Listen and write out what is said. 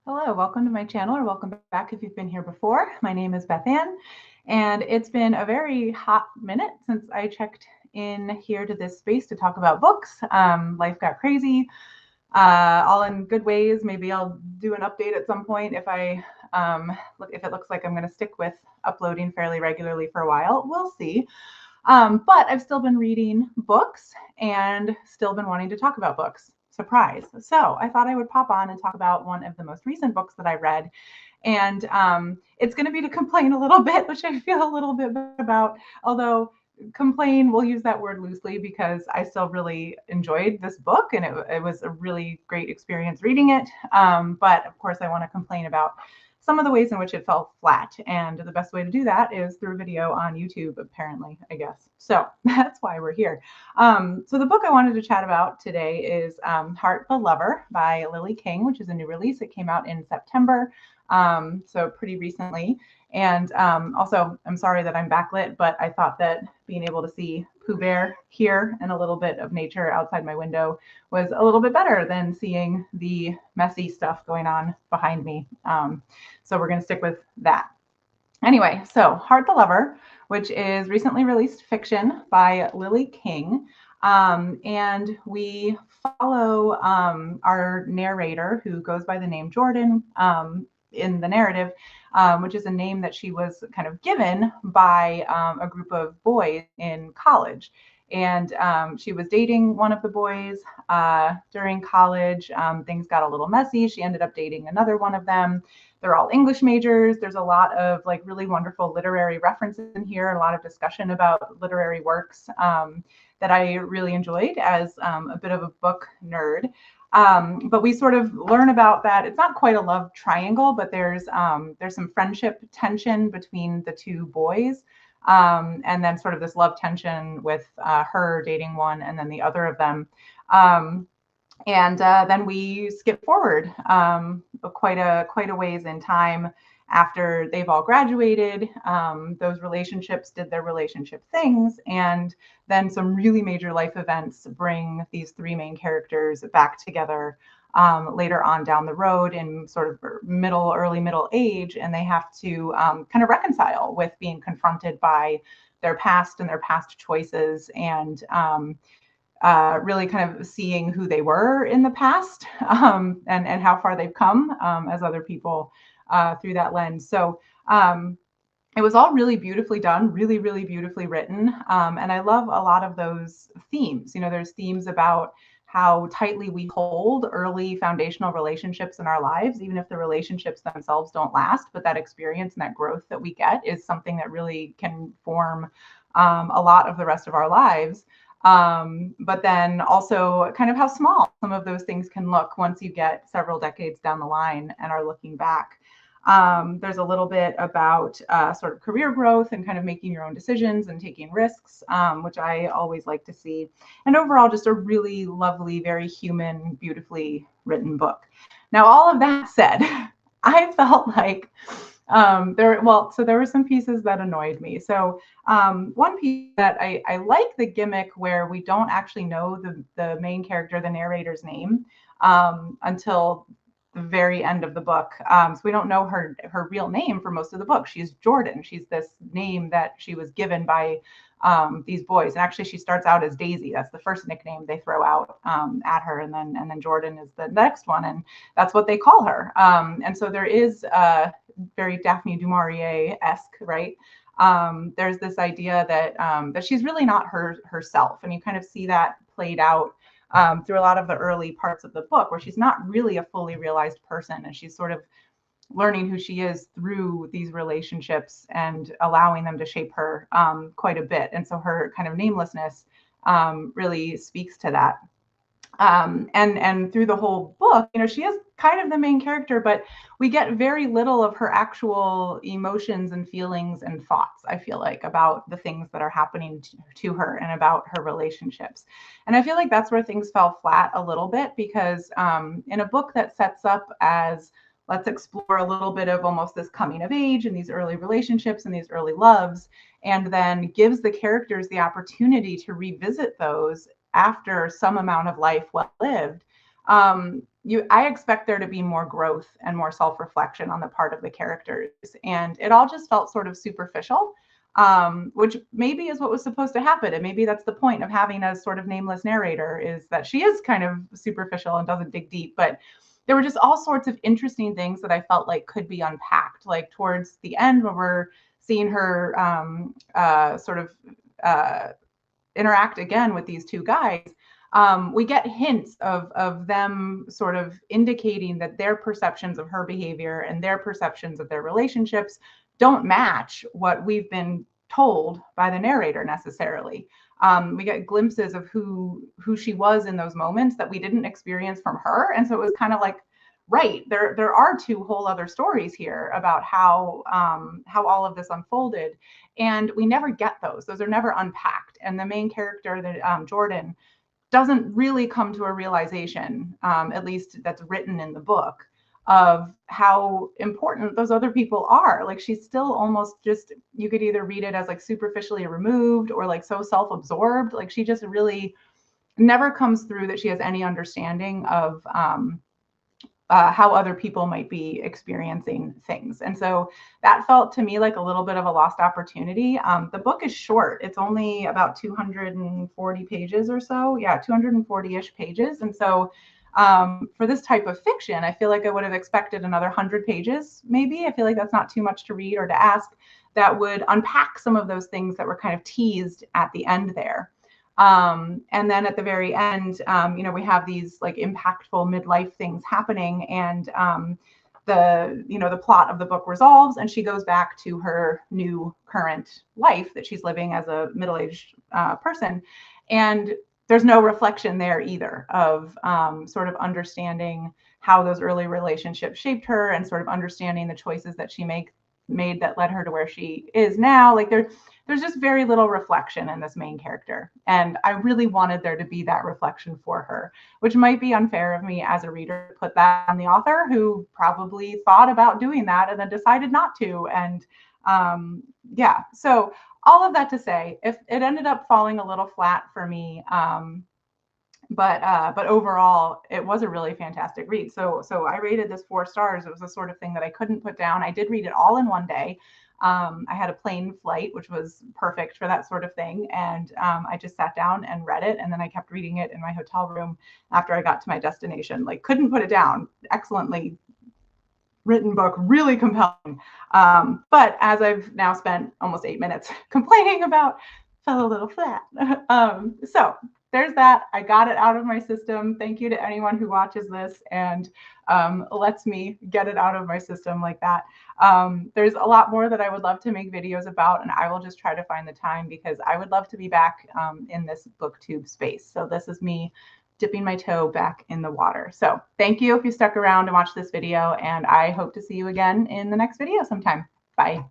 Hello, welcome to my channel, or welcome back if you've been here before. My name is Beth Ann, and it's been a very hot minute since I checked in here to this space to talk about books. Life got crazy, all in good ways. Maybe I'll do an update at some point if it looks like I'm going to stick with uploading fairly regularly for a while. We'll see. But I've still been reading books and still been wanting to talk about books. Surprise. So I thought I would pop on and talk about one of the most recent books that I read. And it's going to be to complain a little bit, which I feel a little bit bad about. Although complain, we'll use that word loosely because I still really enjoyed this book and it was a really great experience reading it. But of course, I want to complain about some of the ways in which it fell flat. And the best way to do that is through a video on YouTube, apparently, I guess. So that's why we're here. So the book I wanted to chat about today is Heart the Lover by Lily King, which is a new release. It came out in September, so pretty recently. And also, I'm sorry that I'm backlit, but I thought that being able to see Pooh Bear here and a little bit of nature outside my window was a little bit better than seeing the messy stuff going on behind me. So we're going to stick with that. Anyway, so Heart the Lover, which is recently released fiction by Lily King. And we follow our narrator, who goes by the name Jordan in the narrative, which is a name that she was kind of given by a group of boys in college. And she was dating one of the boys during college. Things got a little messy. She ended up dating another one of them. They're all English majors. There's a lot of like really wonderful literary references in here, a lot of discussion about literary works that I really enjoyed as a bit of a book nerd. But we sort of learn about that. It's not quite a love triangle, but there's some friendship tension between the two boys. And then sort of this love tension with her dating one and then the other of them. And then we skip forward quite a ways in time after they've all graduated. Those relationships did their relationship things, and then some really major life events bring these three main characters back together later on down the road in sort of early middle age, and they have to kind of reconcile with being confronted by their past and their past choices, and really kind of seeing who they were in the past and how far they've come as other people through that lens. So it was all really beautifully done, really, really beautifully written. And I love a lot of those themes. You know, there's themes about how tightly we hold early foundational relationships in our lives, even if the relationships themselves don't last. But that experience and that growth that we get is something that really can form a lot of the rest of our lives. But then also kind of how small some of those things can look once you get several decades down the line and are looking back. There's a little bit about sort of career growth and kind of making your own decisions and taking risks, which I always like to see. And overall, just a really lovely, very human, beautifully written book. Now, all of that said, I felt like there were some pieces that annoyed me. So one piece that I like the gimmick where we don't actually know the main character, the narrator's name, until the very end of the book. So we don't know her real name for most of the book. She's Jordan. She's this name that she was given by these boys. And actually she starts out as Daisy. That's the first nickname they throw out at her. And then Jordan is the next one. And that's what they call her. And so there is very Daphne du Maurier-esque, right? There's this idea that she's really not herself. And you kind of see that played out through a lot of the early parts of the book, where she's not really a fully realized person, and she's sort of learning who she is through these relationships and allowing them to shape her quite a bit. And so her kind of namelessness really speaks to that. And through the whole book, you know, she is kind of the main character, but we get very little of her actual emotions and feelings and thoughts, I feel like, about the things that are happening to her and about her relationships. And I feel like that's where things fell flat a little bit, because in a book that sets up as, let's explore a little bit of almost this coming of age and these early relationships and these early loves, and then gives the characters the opportunity to revisit those after some amount of life well lived, I expect there to be more growth and more self-reflection on the part of the characters. And it all just felt sort of superficial, which maybe is what was supposed to happen. And maybe that's the point of having a sort of nameless narrator, is that she is kind of superficial and doesn't dig deep. But there were just all sorts of interesting things that I felt like could be unpacked. Like towards the end, when we're seeing her sort of interact again with these two guys, we get hints of them sort of indicating that their perceptions of her behavior and their perceptions of their relationships don't match what we've been told by the narrator necessarily. We get glimpses of who she was in those moments that we didn't experience from her. And so it was kind of like, right, there are two whole other stories here about how all of this unfolded. And we never get those. Those are never unpacked. And the main character, that Jordan, doesn't really come to a realization, at least that's written in the book, of how important those other people are. Like, she's still almost just, you could either read it as like superficially removed or like so self-absorbed. Like, she just really never comes through that she has any understanding of how other people might be experiencing things. And so that felt to me like a little bit of a lost opportunity. The book is short. It's only about 240 pages or so. Yeah, 240-ish pages. And so for this type of fiction, I feel like I would have expected another 100 pages, maybe. I feel like that's not too much to read or to ask, that would unpack some of those things that were kind of teased at the end there. And then at the very end, we have these like impactful midlife things happening, and the plot of the book resolves, and she goes back to her new current life that she's living as a middle-aged person. And there's no reflection there either of sort of understanding how those early relationships shaped her, and sort of understanding the choices that she made that led her to where she is now. Like, there's just very little reflection in this main character. And I really wanted there to be that reflection for her, which might be unfair of me as a reader to put that on the author, who probably thought about doing that and then decided not to. And yeah, so all of that to say, if it ended up falling a little flat for me, but overall, it was a really fantastic read. So I rated this 4 stars. It was the sort of thing that I couldn't put down. I did read it all in one day. I had a plane flight, which was perfect for that sort of thing. And I just sat down and read it. And then I kept reading it in my hotel room after I got to my destination. Like, couldn't put it down. Excellently written book, really compelling. But as I've now spent almost 8 minutes complaining about, fell a little flat. So there's that. I got it out of my system. Thank you to anyone who watches this and lets me get it out of my system like that. There's a lot more that I would love to make videos about, and I will just try to find the time, because I would love to be back in this booktube space. So this is me dipping my toe back in the water. So thank you if you stuck around and watched this video, and I hope to see you again in the next video sometime. Bye.